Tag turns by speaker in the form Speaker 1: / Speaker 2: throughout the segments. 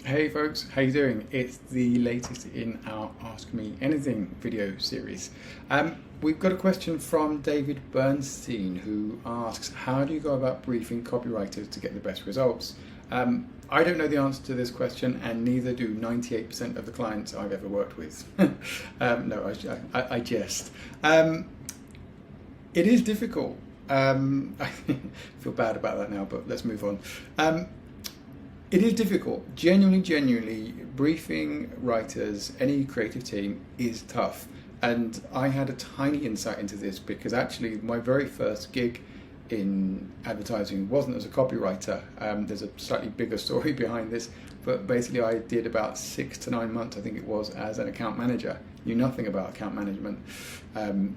Speaker 1: Hey folks, how you doing? It's the latest in our Ask Me Anything video series. We've got a question from David Bernstein who asks, how do you go about briefing copywriters to get the best results? I don't know the answer to this question, and neither do 98% of the clients I've ever worked with. No, I jest. It is difficult. I feel bad about that now, but let's move on. It is difficult. Genuinely, briefing writers, any creative team, is tough. And I had a tiny insight into this because actually my very first gig in advertising wasn't as a copywriter. There's a slightly bigger story behind this, but basically I did about 6 to 9 months, I think it was, as an account manager. Knew nothing about account management. And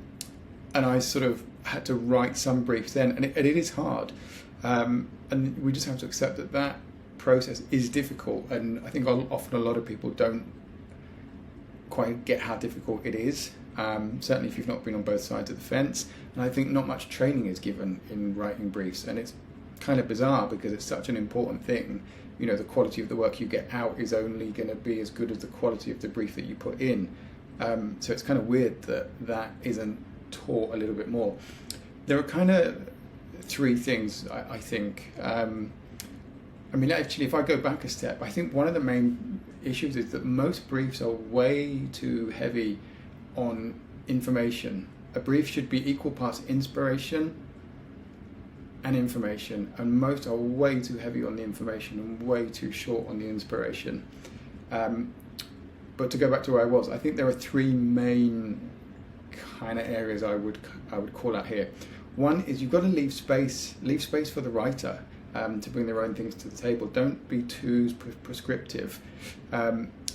Speaker 1: I sort of had to write some briefs then, and it is hard. And we just have to accept that process is difficult, and I think often a lot of people don't quite get how difficult it is, certainly if you've not been on both sides of the fence. And I think not much training is given in writing briefs, and it's kind of bizarre because it's such an important thing. You know, the quality of the work you get out is only going to be as good as the quality of the brief that you put in, so it's kind of weird that isn't taught a little bit more. There are kind of 3 things I think. I mean, actually, if I go back a step, I think one of the main issues is that most briefs are way too heavy on information. A brief should be equal parts inspiration and information, and most are way too heavy on the information and way too short on the inspiration. But to go back to where I was, I think there are 3 main kind of areas I would call out here. One is you've got to leave space for the writer. To bring their own things to the table. Don't be too prescriptive.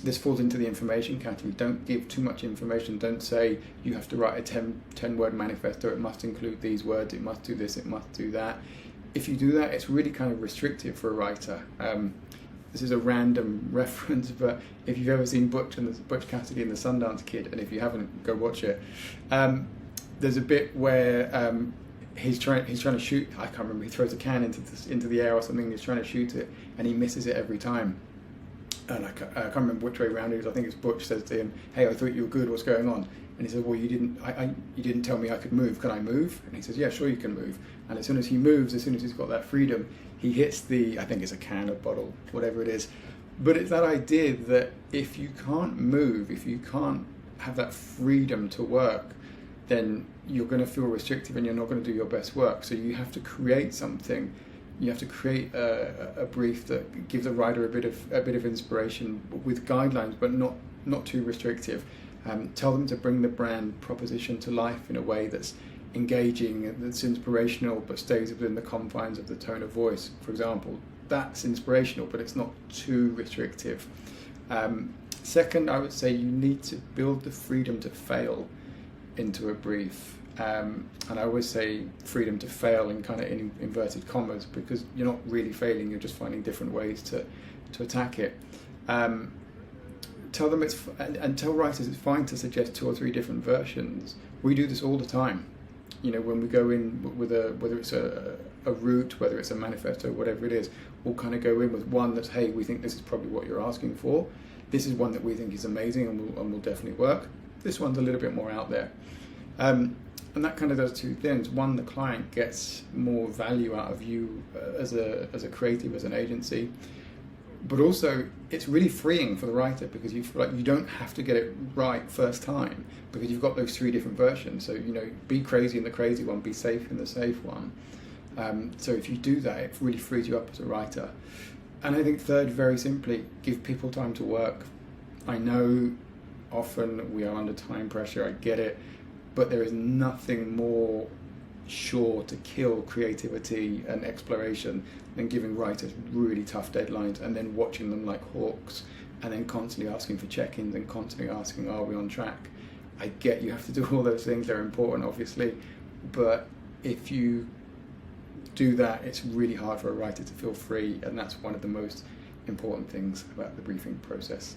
Speaker 1: This falls into the information category. Don't give too much information. Don't say you have to write a 10 word manifesto. It must include these words. It must do this. It must do that. If you do that, it's really kind of restrictive for a writer. This is a random reference, but if you've ever seen Butch Cassidy and the Sundance Kid, and if you haven't, go watch it. There's a bit where he's trying to shoot. I can't remember. He throws a can into the air or something. He's trying to shoot it, and he misses it every time. And I can't remember which way around it is. I think it's Butch says to him, "Hey, I thought you were good. What's going on?" And he says, "Well, you didn't tell me I could move. Can I move?" And he says, "Yeah, sure, you can move." And as soon as he moves, as soon as he's got that freedom, he hits I think it's a can or bottle, whatever it is. But it's that idea that if you can't move, if you can't have that freedom to work, then you're going to feel restrictive and you're not going to do your best work. So you have to create something. You have to create a brief that gives the writer a bit of inspiration with guidelines, but not too restrictive. Tell them to bring the brand proposition to life in a way that's engaging, that's inspirational, but stays within the confines of the tone of voice. For example, that's inspirational, but it's not too restrictive. Second, I would say you need to build the freedom to fail into a brief, and I always say freedom to fail in kind of inverted commas, because you're not really failing, you're just finding different ways to attack it. Tell them tell writers it's fine to suggest 2 or 3 different versions. We do this all the time. You know, when we go in with whether it's a route, whether it's a manifesto, whatever it is, we'll kind of go in with one that's, hey, we think this is probably what you're asking for. This is one that we think is amazing and will definitely work. This one's a little bit more out there. And that kind of does 2 things. One, the client gets more value out of you as a creative, as an agency. But also, it's really freeing for the writer because you feel like you don't have to get it right first time because you've got those 3 different versions. So, you know, be crazy in the crazy one, be safe in the safe one. So if you do that, it really frees you up as a writer. And I think third, very simply, give people time to work. I know often we are under time pressure, I get it, but there is nothing more sure to kill creativity and exploration than giving writers really tough deadlines and then watching them like hawks and then constantly asking for check-ins and constantly asking, are we on track? I get you have to do all those things, they're important obviously, but if you do that, it's really hard for a writer to feel free, and that's one of the most important things about the briefing process.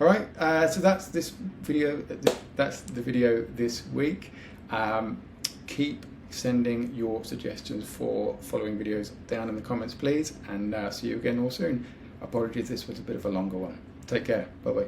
Speaker 1: All right, so that's this video. That's the video this week. Keep sending your suggestions for following videos down in the comments, please, and see you again all soon. Apologies, this was a bit of a longer one. Take care. Bye bye.